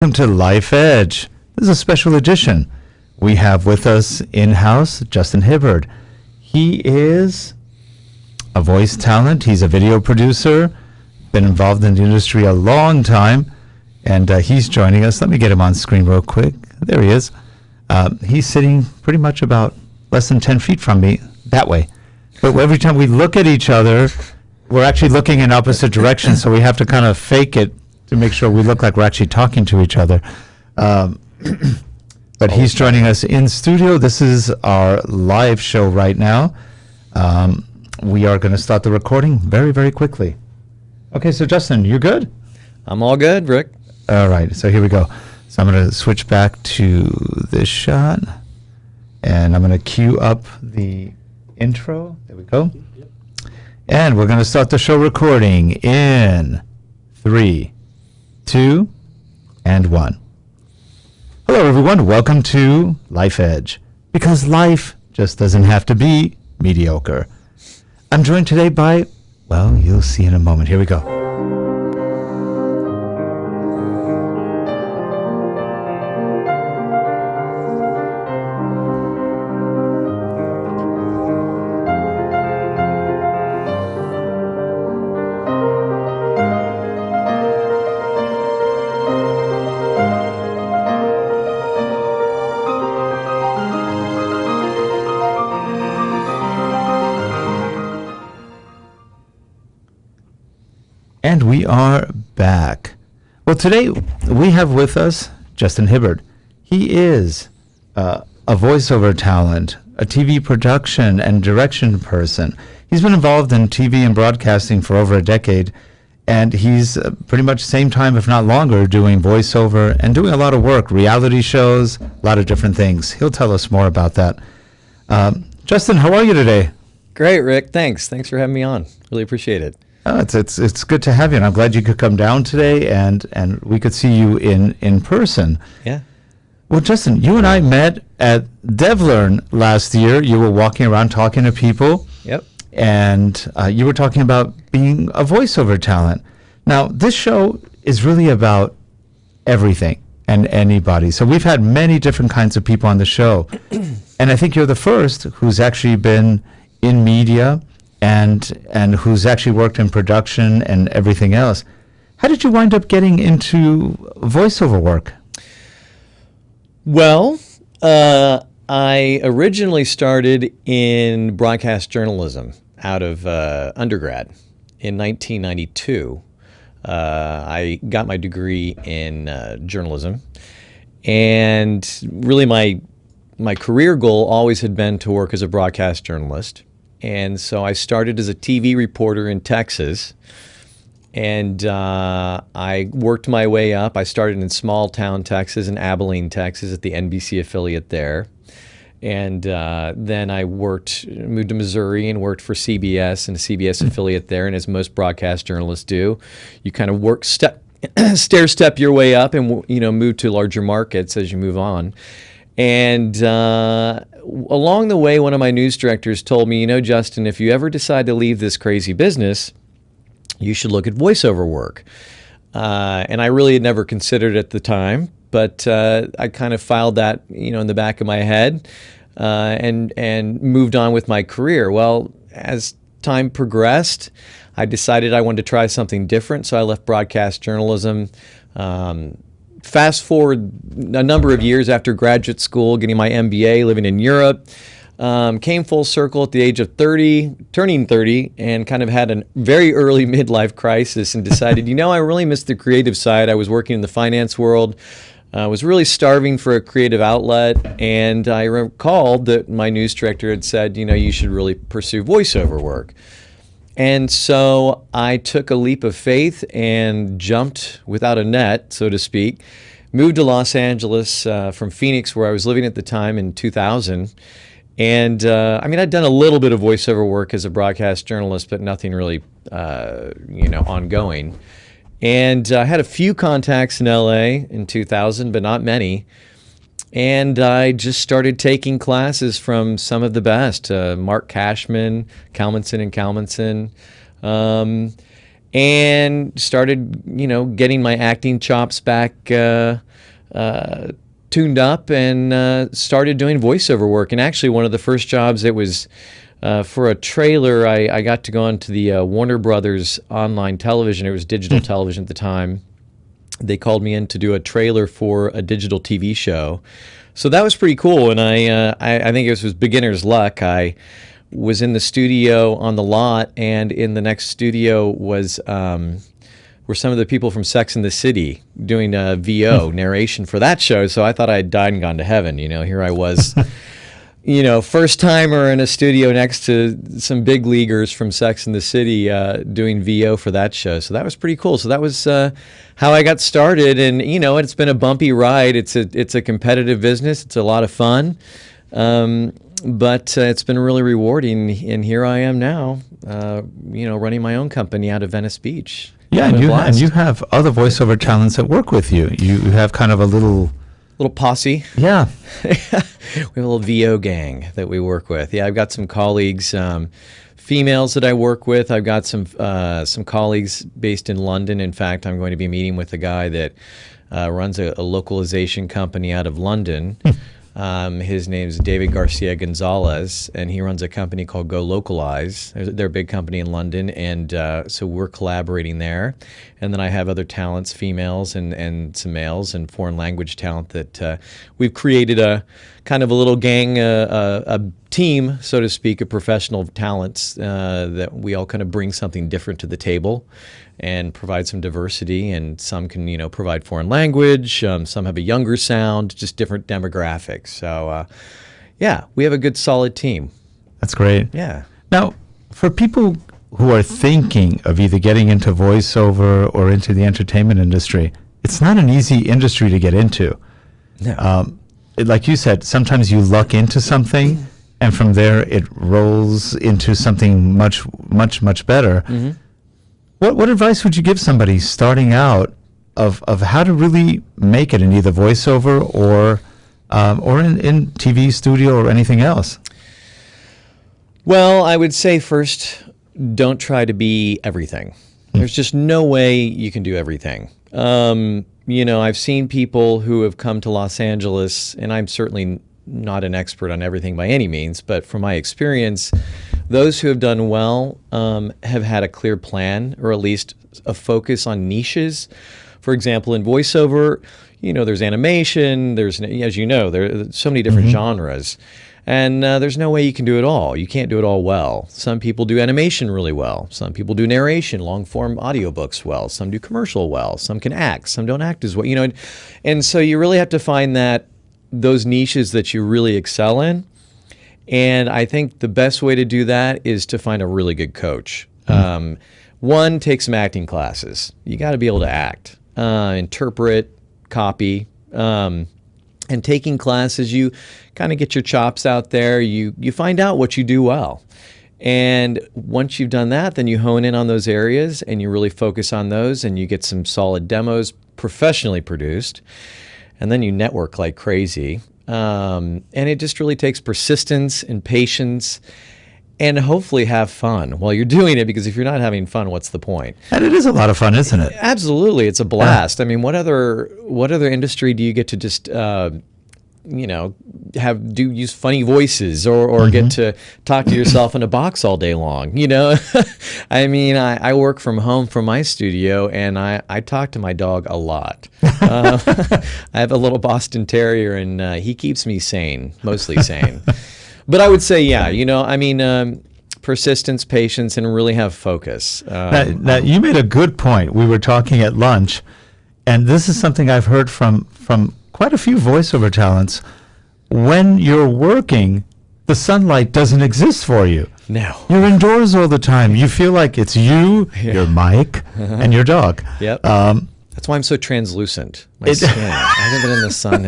Welcome to Life Edge. This is a special edition. We have with us in-house Justin Hibbard. He is a voice talent. He's a video producer, been involved in the industry a long time, and he's joining us. Let me get him on screen real quick. There he is. He's sitting pretty much about less than 10 feet from me, that way. But every time we look at each other, we're actually looking in opposite directions, so we have to kind of fake it to make sure we look like we're actually talking to each other. But he's joining us in studio. This is our live show right now. We are going to start the recording very, very quickly. Okay, so Justin, you good? I'm all good, Rick. All right, so here we go. So I'm going to switch back to this shot, and I'm going to cue up the intro. There we go. And we're going to start the show recording in 3, 2, and 1. Hello, everyone. Welcome to Life Edge, because life just doesn't have to be mediocre. I'm joined today by, well, you'll see in a moment. Here we go. And we are back. Well, today we have with us Justin Hibbard. He is a voiceover talent, a TV production and direction person. He's been involved in TV and broadcasting for over a decade, and he's pretty much same time, if not longer, doing voiceover and doing a lot of work, reality shows, a lot of different things. He'll tell us more about that. Justin, how are you today? Great, Rick. Thanks for having me on. Really appreciate it. It's good to have you, and I'm glad you could come down today, and we could see you in person. Yeah. Well, Justin, you and I met at DevLearn last year. You were walking around talking to people. Yep. And you were talking about being a voiceover talent. Now, this show is really about everything and anybody. So we've had many different kinds of people on the show. And I think you're the first who's actually been in media and who's actually worked in production and everything else. How did you wind up getting into voiceover work? Well, I originally started in broadcast journalism out of undergrad in 1992. I got my degree in journalism, and really my career goal always had been to work as a broadcast journalist. And so I started as a TV reporter in Texas, and I worked my way up. I started in small town Texas, in Abilene, Texas, at the NBC affiliate there. And then I moved to Missouri and worked for CBS and a CBS affiliate there. And as most broadcast journalists do, you kind of work stair-step your way up and move to larger markets as you move on. And along the way, one of my news directors told me, Justin, if you ever decide to leave this crazy business, you should look at voiceover work. And I really had never considered it at the time, but I kind of filed that, in the back of my head and moved on with my career. Well, as time progressed, I decided I wanted to try something different, so I left broadcast journalism. Fast forward a number of years after graduate school, getting my MBA, living in Europe, came full circle at the age of 30, turning 30, and kind of had a very early midlife crisis and decided, I really missed the creative side. I was working in the finance world. I was really starving for a creative outlet, and I recalled that my news director had said, you should really pursue voiceover work. And so I took a leap of faith and jumped without a net, so to speak, moved to Los Angeles from Phoenix, where I was living at the time, in 2000. And I'd done a little bit of voiceover work as a broadcast journalist, but nothing really, ongoing. And I had a few contacts in LA in 2000, but not many. And I just started taking classes from some of the best, Mark Cashman, Kalmanson and Kalmanson. and started, getting my acting chops back tuned up, and started doing voiceover work. And actually, one of the first jobs, it was for a trailer. I got to go on to the Warner Brothers online television. It was digital television at the time. They called me in to do a trailer for a digital TV show. So that was pretty cool. And I think it was beginner's luck. I was in the studio on the lot, and in the next studio were some of the people from Sex and the City doing VO narration for that show. So I thought I had died and gone to heaven. Here I was, first timer in a studio next to some big leaguers from Sex and the City doing VO for that show. So that was pretty cool. So that was how I got started. And, it's been a bumpy ride. It's a competitive business. It's a lot of fun. But it's been really rewarding. And here I am now, running my own company out of Venice Beach. Yeah, and you have other voiceover talents that work with you. You have kind of a little posse. Yeah. We have a little VO gang that we work with. Yeah, I've got some colleagues, females that I work with. I've got some colleagues based in London. In fact, I'm going to be meeting with a guy that runs a localization company out of London. His name is David Garcia Gonzalez, and he runs a company called Go Localize. They're a big company in London, and so we're collaborating there. And then I have other talents, females and some males, and foreign language talent that we've created a kind of a little gang, a team, so to speak, of professional talents that we all kind of bring something different to the table and provide some diversity. And some can, provide foreign language. Some have a younger sound, just different demographics. So, yeah, we have a good, solid team. That's great. Yeah. Now, for people who are thinking of either getting into voiceover or into the entertainment industry, it's not an easy industry to get into. No. Like you said, sometimes you luck into something, and from there it rolls into something much, much, much better. Mm-hmm. What advice would you give somebody starting out of how to really make it in either voiceover or in TV studio or anything else? Well, I would say first, don't try to be everything. There's just no way you can do everything. I've seen people who have come to Los Angeles, and I'm certainly not an expert on everything by any means, but from my experience, those who have done well have had a clear plan, or at least a focus on niches. For example, in voiceover, there's animation, there's, as you know, there are so many different genres. And there's no way you can do it all. You can't do it all well. Some people do animation really well. Some people do narration, long-form audiobooks well. Some do commercial well. Some can act. Some don't act as well. And so you really have to find those niches that you really excel in. And I think the best way to do that is to find a really good coach. One, take some acting classes. You got to be able to act, interpret, copy. And taking classes, you kind of get your chops out there. You find out what you do well. And once you've done that, then you hone in on those areas and you really focus on those, and you get some solid demos professionally produced. And then you network like crazy. And it just really takes persistence and patience, and hopefully have fun while you're doing it, because if you're not having fun, what's the point? And it is a lot of fun, isn't it? Absolutely. It's a blast. I mean, what other industry do you get to just, use funny voices or get to talk to yourself in a box all day long? I mean, I work from home from my studio, and I talk to my dog a lot. I have a little Boston Terrier, and he keeps me sane, mostly sane. But I would say, persistence, patience, and really have focus. Now, you made a good point. We were talking at lunch, and this is something I've heard from quite a few voiceover talents. When you're working, the sunlight doesn't exist for you. No. You're indoors all the time. You feel like it's you, your mic, and your dog. Yep. That's why I'm so translucent. My skin. I haven't been in the sun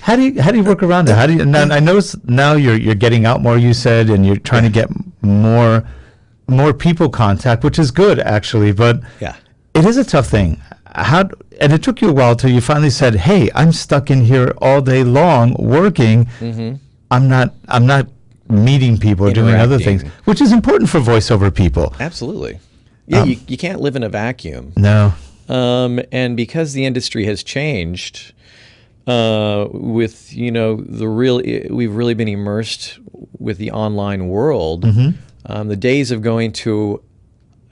How do you work around that? Now, I notice now you're getting out more, you said, and you're trying to get more people contact, which is good actually, but it is a tough thing. And it took you a while till you finally said, "Hey, I'm stuck in here all day long working. I'm not meeting people or doing other things," which is important for voiceover people. Absolutely. Yeah, you can't live in a vacuum. No. And because the industry has changed, with we've really been immersed with the online world. The days of going to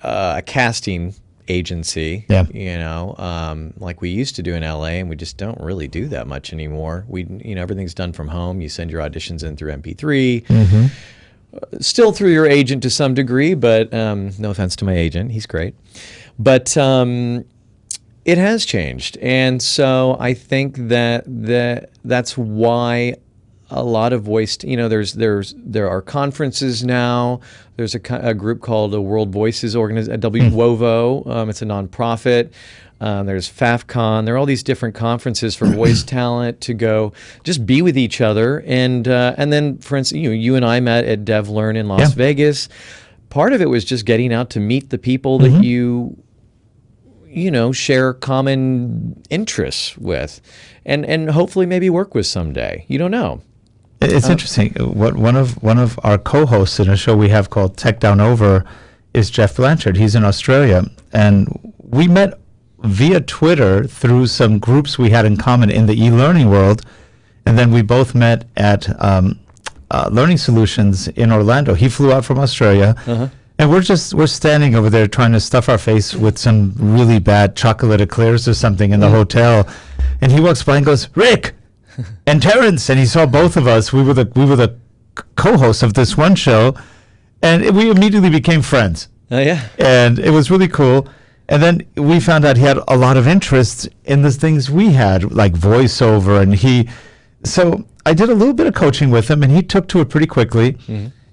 a casting agency, like we used to do in LA, and we just don't really do that much anymore. Everything's done from home. You send your auditions in through MP3, still through your agent to some degree, but no offense to my agent, he's great. But it has changed, and so I think that's why a lot of voice. There are conferences now. There's a group called the World Voices WOVO. It's a nonprofit. There's FAFCon. There are all these different conferences for voice talent to go just be with each other. And then, for instance, you and I met at DevLearn in Las Vegas. Part of it was just getting out to meet the people that you share common interests with, and hopefully maybe work with someday. You don't know. It's interesting. One of our co-hosts in a show we have called Tech Down Over is Jeff Blanchard. He's in Australia, and we met via Twitter through some groups we had in common in the e-learning world, and then we both met at Learning Solutions in Orlando. He flew out from Australia, and we're standing over there trying to stuff our face with some really bad chocolate eclairs or something in the hotel, and he walks by and goes, "Rick and Terrence," and he saw both of us. We were the co-hosts of this one show, and we immediately became friends. Oh yeah, and it was really cool. And then we found out he had a lot of interest in the things we had, like voiceover, and so I did a little bit of coaching with him, and he took to it pretty quickly.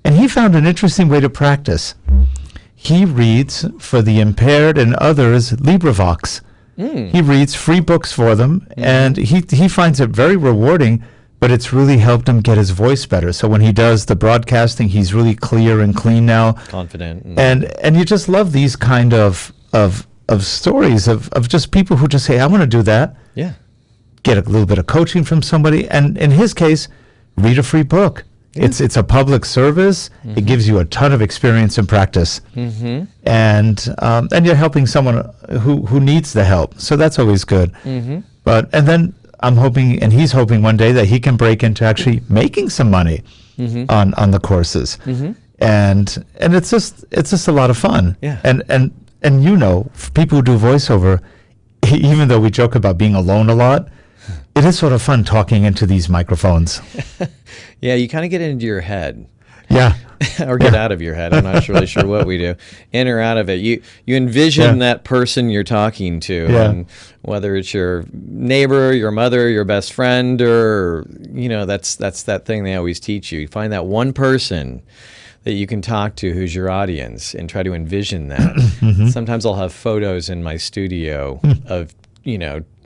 And he found an interesting way to practice. He reads for the impaired and others LibriVox. He reads free books for them, and he finds it very rewarding, but it's really helped him get his voice better. So when he does the broadcasting, he's really clear and clean now. Confident. And you just love these kind of stories of just people who just say, I want to do that. Yeah. Get a little bit of coaching from somebody. And in his case, read a free book. Yeah. It's a public service. It gives you a ton of experience and practice. And you're helping someone who needs the help. So that's always good. And then I'm hoping, and he's hoping one day that he can break into actually making some money on the courses. And it's just a lot of fun. Yeah. And for people who do voiceover, even though we joke about being alone a lot, it is sort of fun talking into these microphones. Yeah, you kind of get into your head. Yeah. Or get out of your head. I'm not really sure what we do. In or out of it. You envision that person you're talking to. And whether it's your neighbor, your mother, your best friend, or, that's that thing they always teach you. You find that one person that you can talk to who's your audience and try to envision that. Sometimes I'll have photos in my studio of,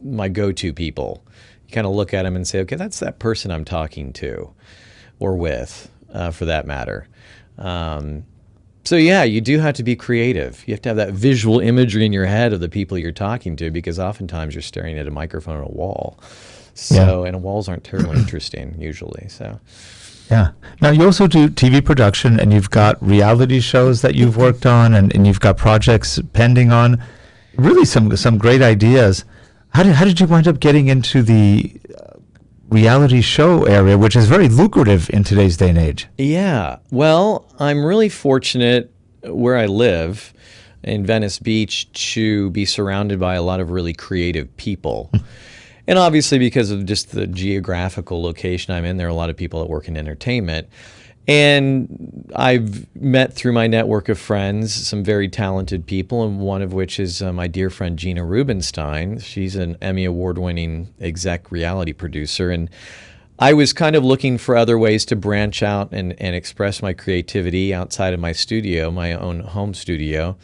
my go-to people. You kind of look at them and say, okay, that's that person I'm talking to or with, for that matter. So yeah, you do have to be creative. You have to have that visual imagery in your head of the people you're talking to, because oftentimes you're staring at a microphone on a wall. So, and walls aren't terribly interesting usually, so. Yeah. Now, you also do TV production, and you've got reality shows that you've worked on, and you've got projects pending on. Really some great ideas. How did you wind up getting into the reality show area, which is very lucrative in today's day and age? Yeah. Well, I'm really fortunate where I live in Venice Beach to be surrounded by a lot of really creative people. And obviously, because of just the geographical location I'm in, there are a lot of people that work in entertainment. And I've met through my network of friends some very talented people, and one of which is my dear friend Gina Rubinstein. She's an Emmy Award-winning exec reality producer. And I was kind of looking for other ways to branch out and express my creativity outside of my studio, my own home studio.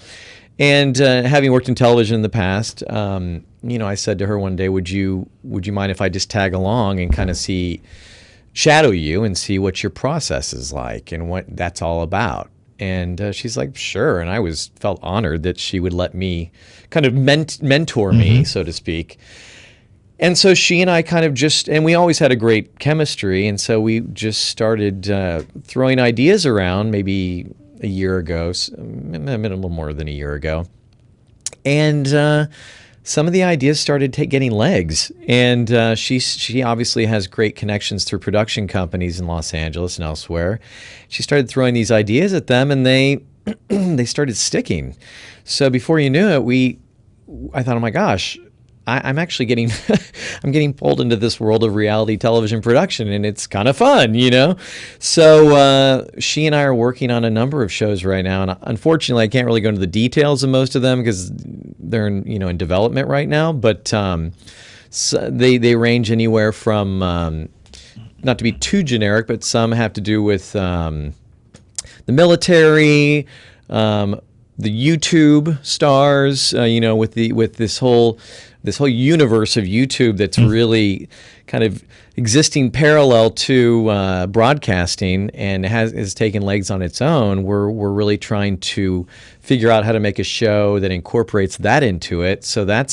And having worked in television in the past, I said to her one day, would you mind if I just tag along and kind of shadow you and see what your process is like and what that's all about? And she's like, sure. And I felt honored that she would let me kind of mentor me, so to speak. And so she and I kind of and we always had a great chemistry. And so we just started throwing ideas around, maybe a year ago, a little more than a year ago. And some of the ideas started getting legs. And she obviously has great connections through production companies in Los Angeles and elsewhere. She started throwing these ideas at them, and they they started sticking. So before you knew it, I thought, oh my gosh, I'm actually getting I'm getting pulled into this world of reality television production, and it's kind of fun, you know? So she and I are working on a number of shows right now, and unfortunately I can't really go into the details of most of them because they're in development right now, but so they range anywhere from, not to be too generic, but some have to do with the military, the YouTube stars, with this whole universe of YouTube that's really kind of existing parallel to broadcasting and has taken legs on its own. We're really trying to figure out how to make a show that incorporates that into it. So that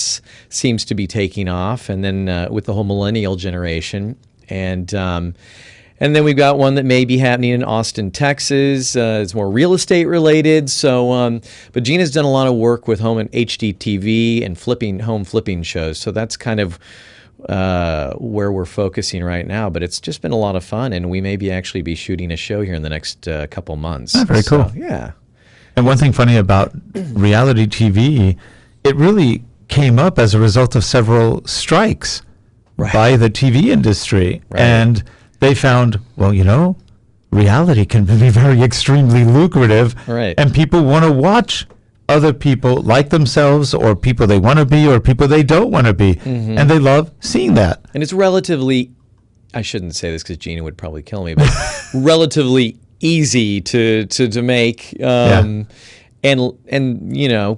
seems to be taking off. And then with the whole millennial generation, and then we've got one that may be happening in Austin, Texas. It's more real estate related. So, but Gina's done a lot of work with home and HDTV and home flipping shows. So that's kind of where we're focusing right now. But it's just been a lot of fun, and we may actually be shooting a show here in the next couple months. Very cool. Yeah. And one thing funny about reality TV, it really came up as a result of several strikes by the TV industry. Right. And they found, well, reality can be very extremely lucrative, right? And people want to watch other people like themselves, or people they want to be, or people they don't want to be, and they love seeing that. And it's relatively, I shouldn't say this because Gina would probably kill me, but relatively easy to make, and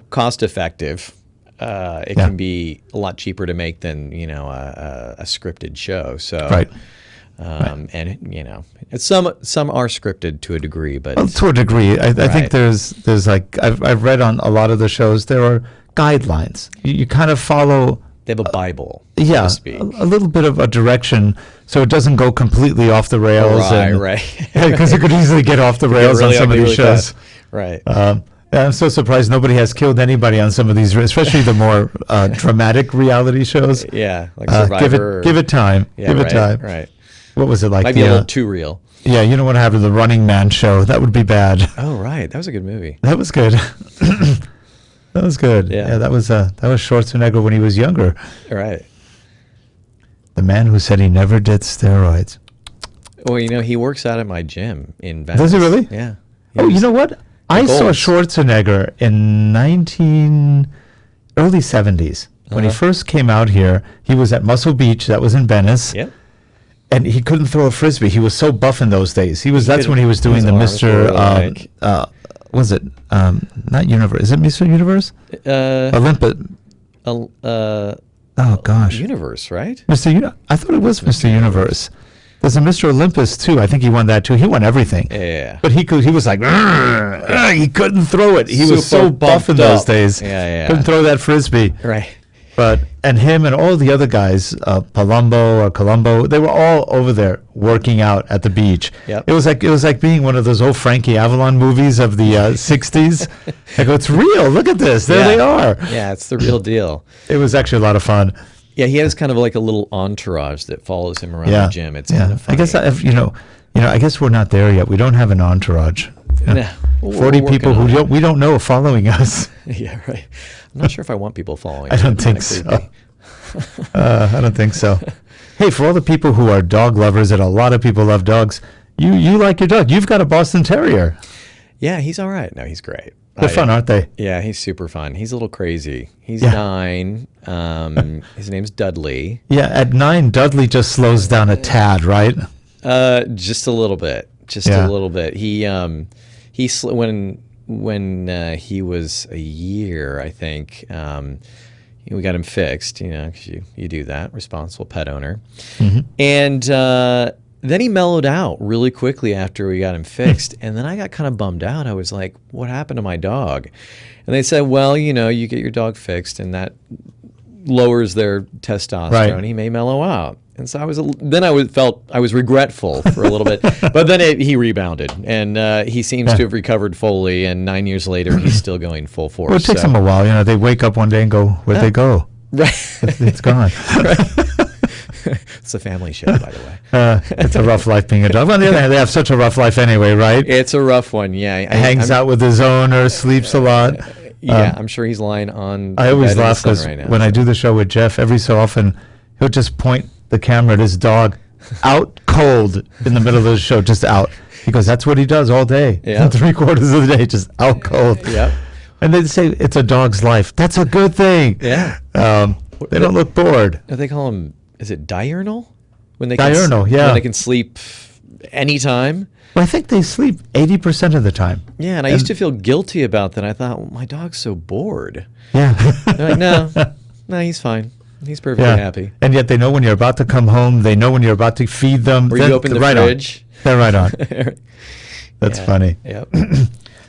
cost effective. It can be a lot cheaper to make than a scripted show. So right. And some are scripted to a degree, but to a degree, I think there's like I've read on a lot of the shows there are guidelines. You kind of follow. They have a Bible, so to speak. A little bit of a direction, so it doesn't go completely off the rails. Right. Because it could easily get off the rails on some of these shows. Right. I'm so surprised nobody has killed anybody on some of these, especially the more dramatic reality shows. Yeah, like Survivor. Give it time. Yeah, give it time. Right. What was it like? Might be a little too real. Yeah, you don't want to have the Running Man show. That would be bad. Oh, right. That was a good movie. That was good. That was good. Yeah, that was Schwarzenegger when he was younger. Right. The man who said he never did steroids. Well, he works out at my gym in Venice. Does he really? Yeah. You know what? I saw Schwarzenegger in early 70s. When he first came out here, he was at Muscle Beach. That was in Venice. Yep. And he couldn't throw a frisbee. He was so buff in those days. That's when he was doing the Mr. Was it not Universe? Is it Mr. Universe? Olympus. Oh gosh. Universe, right? I thought it was Mr. Universe. There's a Mr. Olympus too. I think he won that too. He won everything. Yeah. But he was like, he couldn't throw it. He was so buff in those days. Yeah. Couldn't throw that frisbee. Right. And him and all the other guys, Colombo, they were all over there working out at the beach. Yep. It was like being one of those old Frankie Avalon movies of the 60s. I go, it's real. Look at this. There they are. Yeah, it's the real deal. It was actually a lot of fun. Yeah, he has kind of like a little entourage that follows him around the gym. It's kind of funny. I guess I guess we're not there yet. We don't have an entourage. No, 40 people who we don't know are following us. Yeah, right. I'm not sure if I want people following. I don't think so. I don't think so. Hey, for all the people who are dog lovers, and a lot of people love dogs, you like your dog. You've got a Boston Terrier. Yeah, he's all right. No, he's great. They're fun, aren't they? Yeah, he's super fun. He's a little crazy. He's 9. His name's Dudley. Yeah, at 9, Dudley just slows down a tad, right? Just a little bit. A little bit. When he was a year, I think, we got him fixed, because you do that, responsible pet owner. Mm-hmm. And then he mellowed out really quickly after we got him fixed. And then I got kind of bummed out. I was like, what happened to my dog? And they said, well, you get your dog fixed and that lowers their testosterone. Right. He may mellow out. And so felt I was regretful for a little bit, but then he rebounded, and he seems to have recovered fully. And 9 years later, he's still going full force. Well, it takes them a while. You know, they wake up one day and go, where'd they go? Right, it's gone. It's a family show, by the way. It's a rough life being a dog. On the other hand, they have such a rough life anyway, right? It's a rough one. Yeah, Hangs out with his owner, sleeps a lot. Yeah, I'm sure he's lying on. I always laugh because because when I do the show with Jeff, every so often he'll just point the camera at his dog out cold in the middle of the show, just out. He goes, that's what he does all day. Yeah. 3/4 of the day, just out cold. Yep. And they say it's a dog's life. That's a good thing. Yeah. They don't look bored. They call them, is it diurnal? When Diurnal, yeah. When they can sleep anytime. Well, I think they sleep 80% of the time. Yeah, and I used to feel guilty about that. I thought, well, my dog's so bored. Yeah. They're like, no, he's fine. He's perfectly happy. And yet they know when you're about to come home. They know when you're about to feed them. Or you open the fridge. They're right on. That's funny. Yep.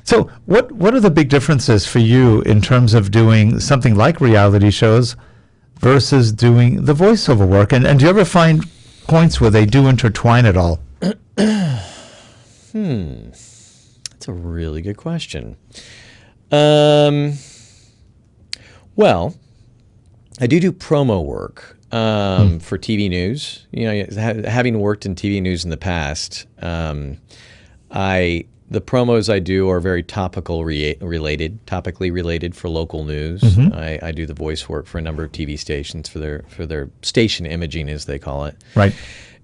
So what are the big differences for you in terms of doing something like reality shows versus doing the voiceover work? And do you ever find points where they do intertwine at all? That's a really good question. Well, I do promo work for TV news. You know, having worked in TV news in the past, the promos I do are very topically related for local news. I do the voice work for a number of TV stations for their station imaging, as they call it. Right.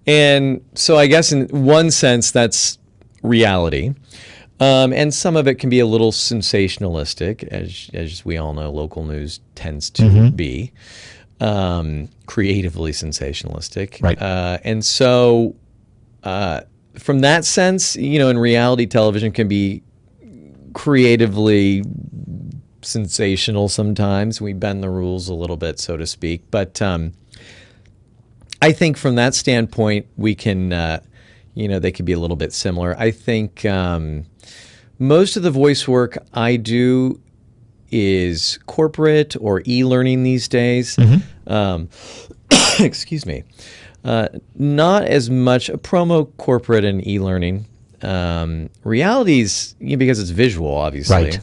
And so I guess in one sense that's reality. And some of it can be a little sensationalistic, as we all know, local news tends to be creatively sensationalistic. Right. And so from that sense, you know, in reality, television can be creatively sensational sometimes. We bend the rules a little bit, so to speak. But I think from that standpoint, we can, they could be a little bit similar. I think most of the voice work I do is corporate or e-learning these days. Excuse me. Not as much promo, corporate, and e-learning. Realities, because it's visual, obviously. Right.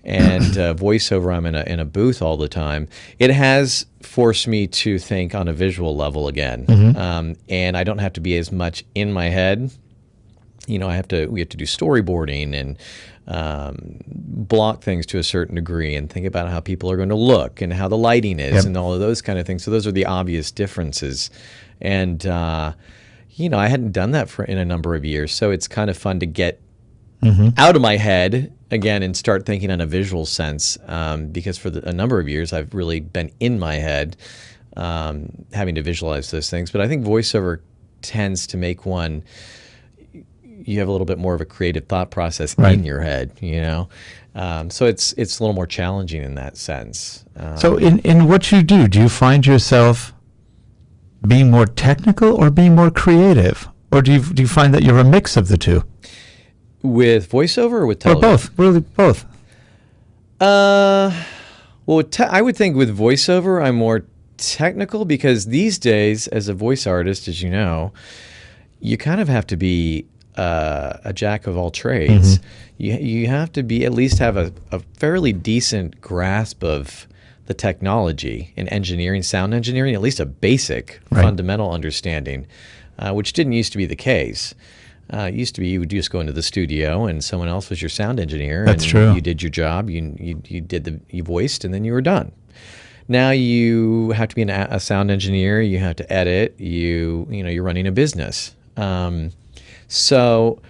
And voiceover, I'm in a booth all the time. It has forced me to think on a visual level again, and I don't have to be as much in my head. You know, we have to do storyboarding and block things to a certain degree, and think about how people are going to look and how the lighting is, and all of those kind of things. So those are the obvious differences, and I hadn't done that in a number of years, so it's kind of fun to get out of my head again and start thinking in a visual sense, because for a number of years I've really been in my head, having to visualize those things. But I think voiceover tends to make you have a little bit more of a creative thought process in your head, so it's a little more challenging in that sense. So in what you do you find yourself being more technical or being more creative, or do you find that you're a mix of the two? With voiceover or with television? Or both, really both. Well, I would think with voiceover, I'm more technical, because these days, as a voice artist, as you know, you kind of have to be a jack of all trades. You have to be at least have a fairly decent grasp of the technology in engineering, sound engineering, at least a basic fundamental understanding, which didn't used to be the case. It used to be you would just go into the studio and someone else was your sound engineer. That's and true. You did your job. You voiced, and then you were done. Now you have to be a sound engineer. You have to edit. You're running a business. So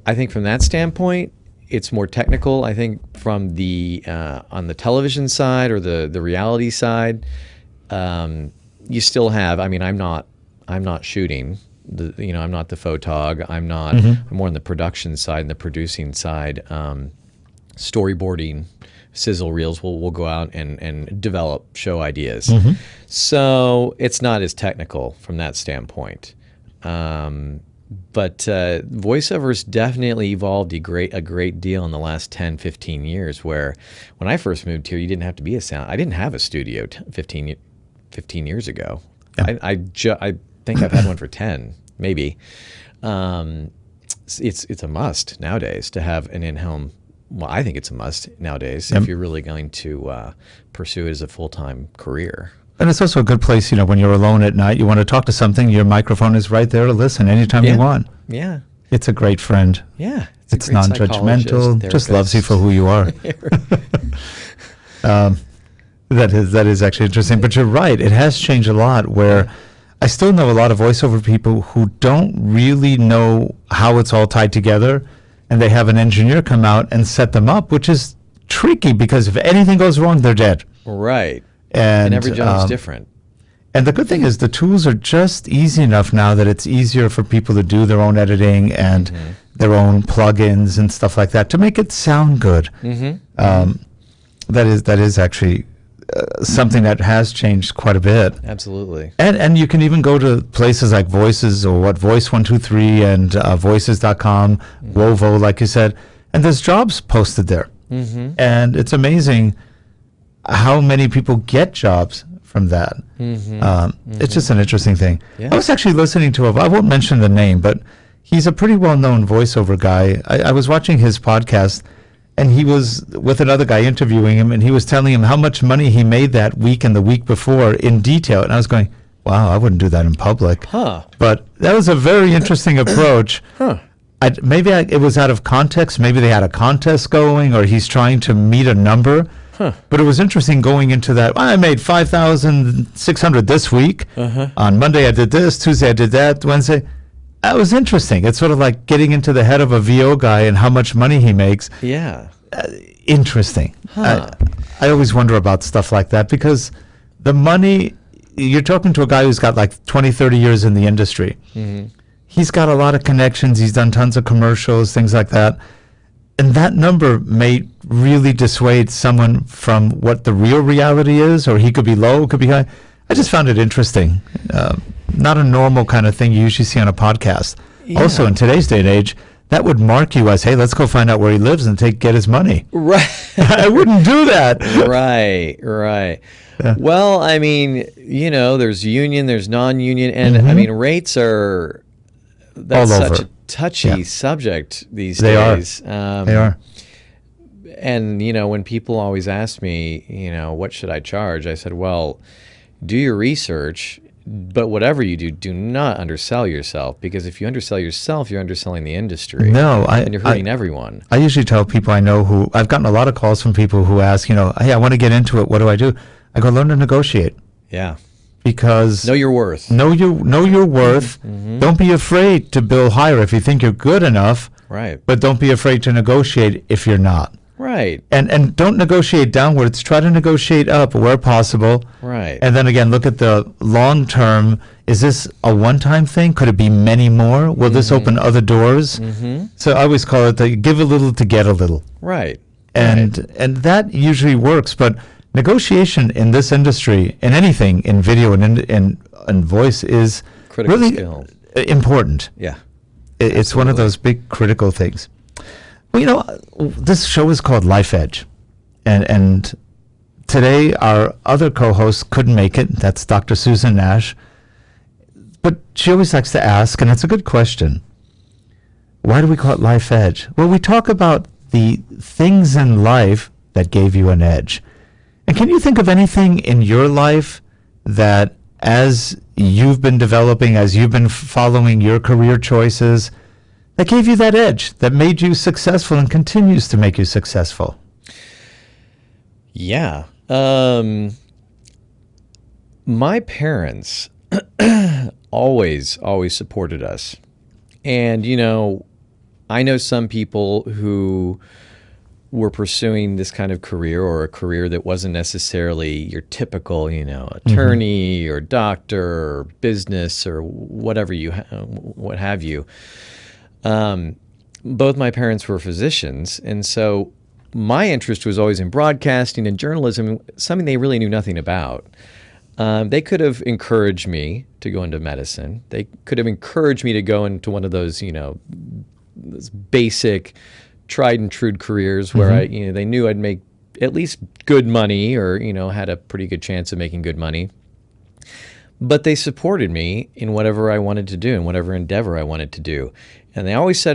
I think from that standpoint, it's more technical. I think from the on the television side or the reality side, you still have. I mean, I'm not shooting. I'm not the photog. I'm more on the production side and the producing side. Storyboarding, sizzle reels. We'll go out and develop show ideas. So it's not as technical from that standpoint. But voiceovers definitely evolved a great deal in the last 10, 15 years, where when I first moved here, you didn't have to be a sound. I didn't have a studio 15 years ago. Yeah. I think I've had one for 10, maybe. It's a must nowadays to have an in-home. Well, I think it's a must nowadays if you're really going to pursue it as a full-time career. And it's also a good place, when you're alone at night, you want to talk to something, your microphone is right there to listen anytime you want. Yeah. It's a great friend. Yeah. It's non-judgmental, just loves you for who you are. That is actually interesting. But you're right. It has changed a lot where I still know a lot of voiceover people who don't really know how it's all tied together. And they have an engineer come out and set them up, which is tricky because if anything goes wrong, they're dead. Right. And every job is different. And the good thing is the tools are just easy enough now that it's easier for people to do their own editing and their own plugins and stuff like that to make it sound good. That is actually something that has changed quite a bit. Absolutely. And you can even go to places like Voices or Voice123 and Voices.com, Wovo, like you said, and there's jobs posted there. And it's amazing how many people get jobs from that. It's just an interesting thing. I was actually listening to I won't mention the name, but he's a pretty well-known voiceover guy. I was watching his podcast, and he was with another guy interviewing him, and he was telling him how much money he made that week and the week before in detail. And I was going, wow, I wouldn't do that in public. But that was a very interesting approach. It was out of context. Maybe they had a contest going, or he's trying to meet a number. But it was interesting going into that. I made 5,600 this week. On Monday I did this. Tuesday I did that. Wednesday. That was interesting. It's sort of like getting into the head of a VO guy and how much money he makes. Yeah. Interesting. I always wonder about stuff like that because the money, you're talking to a guy who's got like 20, 30 years in the industry. He's got a lot of connections. He's done tons of commercials, things like that. And that number may really dissuade someone from what the real reality is, or he could be low, could be high. I just found it interesting. Not a normal kind of thing you usually see on a podcast. Also, in today's day and age, that would mark you as, hey, let's go find out where he lives and get his money. Right. I wouldn't do that. Right. Yeah. Well, I mean, there's union, there's non-union, and I mean, rates are, that's such a touchy subject these days. They are. And, when people always ask me, what should I charge? I said, well, do your research, but whatever you do, do not undersell yourself, because if you undersell yourself, you're underselling the industry. And you're hurting everyone. I usually tell people I know I've gotten a lot of calls from people who ask, hey, I want to get into it. What do? I go, learn to negotiate. Yeah. Because know your worth. Know your worth. Don't be afraid to bill higher if you think you're good enough. Right. But don't be afraid to negotiate if you're not. Right. And don't negotiate downwards. Try to negotiate up where possible. Right. And then again, look at the long term. Is this a one-time thing? Could it be many more? Will this open other doors? So I always call it the give a little to get a little. Right. And that usually works. But negotiation in this industry, in anything, in video and voice, is critical really skill. Important. Yeah. It's one of those big critical things. Well, this show is called Life Edge. And today our other co-host couldn't make it. That's Dr. Susan Nash. But she always likes to ask, and it's a good question, why do we call it Life Edge? Well, we talk about the things in life that gave you an edge. And can you think of anything in your life that as you've been developing, as you've been following your career choices, that gave you that edge, that made you successful and continues to make you successful? Yeah. My parents always supported us. And, I know some people who were pursuing this kind of career, or a career that wasn't necessarily your typical, attorney or doctor or business or whatever what have you. Both my parents were physicians, and so my interest was always in broadcasting and journalism, something they really knew nothing about. They could have encouraged me to go into medicine. They could have encouraged me to go into one of those, those basic, tried and true careers where they knew I'd make at least good money, or had a pretty good chance of making good money. but they supported me in whatever I wanted to do and whatever endeavor I wanted to do. And they always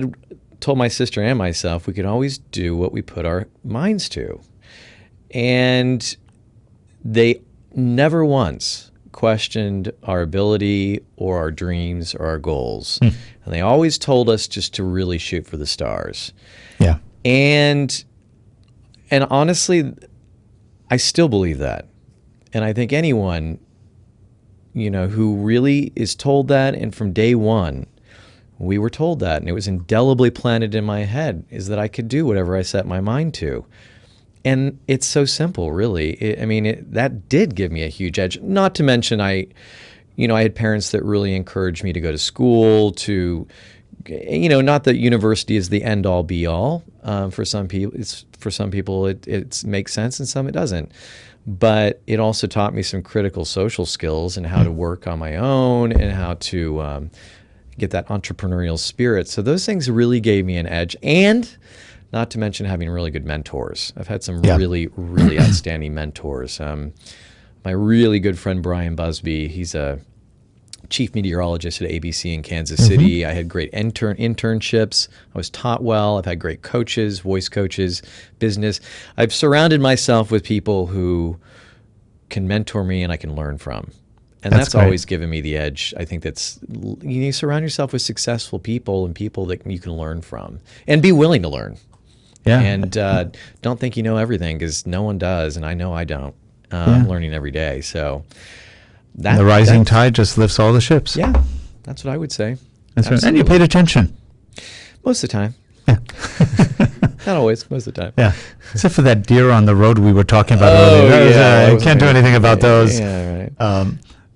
told my sister and myself, we could always do what we put our minds to. And they never once questioned our ability or our dreams or our goals. And they always told us just to really shoot for the stars. Yeah. And honestly, I still believe that. And I think anyone, who really is told that, and from day one, we were told that, and it was indelibly planted in my head, is that I could do whatever I set my mind to. And it's so simple, really. That did give me a huge edge. Not to mention, I had parents that really encouraged me to go to school, not that university is the end all be all. For some people, it makes sense, and some it doesn't. But it also taught me some critical social skills and how to work on my own and how to get that entrepreneurial spirit. So those things really gave me an edge, and not to mention having really good mentors. I've had some really, really outstanding mentors. My really good friend Brian Busby, he's a chief meteorologist at ABC in Kansas City. I had great internships. I was taught well. I've had great coaches, voice coaches, business. I've surrounded myself with people who can mentor me and I can learn from. And that's always given me the edge. I think you surround yourself with successful people and people that you can learn from and be willing to learn. Yeah. And don't think you know everything, because no one does, and I know I don't. I'm learning every day. So the rising tide just lifts all the ships. Yeah, that's what I would say. That's right. And you paid attention. Most of the time. Yeah. Not always, most of the time. Yeah. Except for that deer on the road we were talking about earlier. I can't do anything about those. Yeah, right.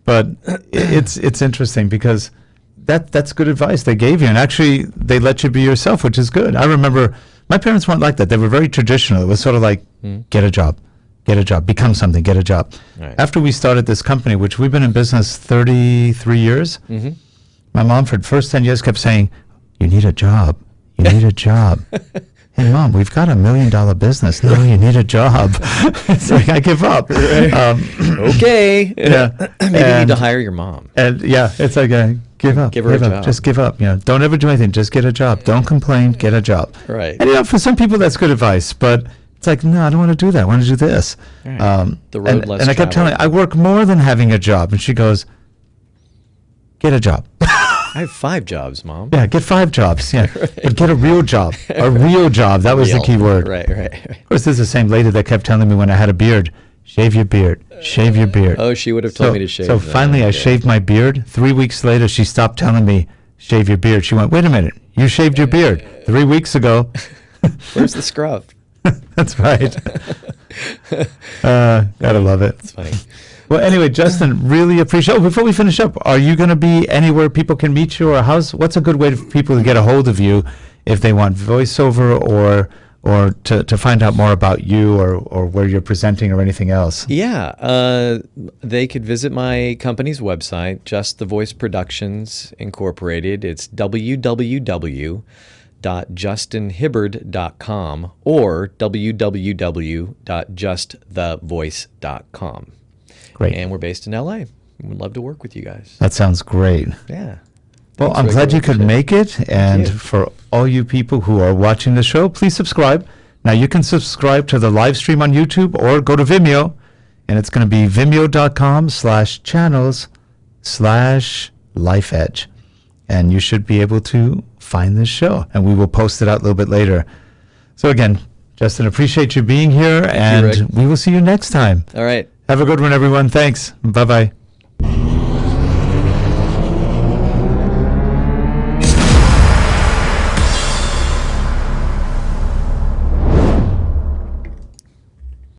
But it's interesting because that's good advice they gave you. And actually, they let you be yourself, which is good. I remember my parents weren't like that. They were very traditional. It was sort of like, get a job, become something, get a job. Right. After we started this company, which we've been in business 33 years, my mom for the first 10 years kept saying, you need a job. You need a job. Hey, Mom, we've got $1 million business. No, you need a job. It's like, I give up. Right. Okay. Yeah. Maybe you need to hire your mom. And it's like, give up. Give her a job. Just give up. Don't ever do anything. Just get a job. Don't complain. Get a job. Right. And for some people, that's good advice. But it's like, no, I don't want to do that. I want to do this. Right. The road less And I kept telling her, I work more than having a job. And she goes, get a job. I have 5 jobs, Mom. Yeah, get 5 jobs. Yeah, right. But get a real job. A real job. That was the key word. Right. Of course, this is the same lady that kept telling me when I had a beard, shave your beard, shave your beard. Oh, she would have told me to shave. So finally, I shaved my beard. 3 weeks later, she stopped telling me, shave your beard. She went, wait a minute, you shaved your beard 3 weeks ago. Where's the scrub? That's right. Gotta love it. It's funny. Well, anyway, Justin, really appreciate. Oh, before we finish up, are you going to be anywhere people can meet you, or what's a good way for people to get a hold of you if they want voiceover or to find out more about you or where you're presenting or anything else? Yeah, they could visit my company's website, Just the Voice Productions Incorporated. It's www.justinhibbard.com or www.justthevoice.com. Great. And we're based in LA. We'd love to work with you guys. That sounds great. Yeah. Well, I'm glad you could make it. And for all you people who are watching the show, please subscribe. Now, you can subscribe to the live stream on YouTube or go to Vimeo. And it's going to be vimeo.com/channels/LifeEdge. And you should be able to find this show. And we will post it out a little bit later. So again, Justin, appreciate you being here. Thank you, Rick. We will see you next time. All right. Have a good one, everyone. Thanks. Bye-bye.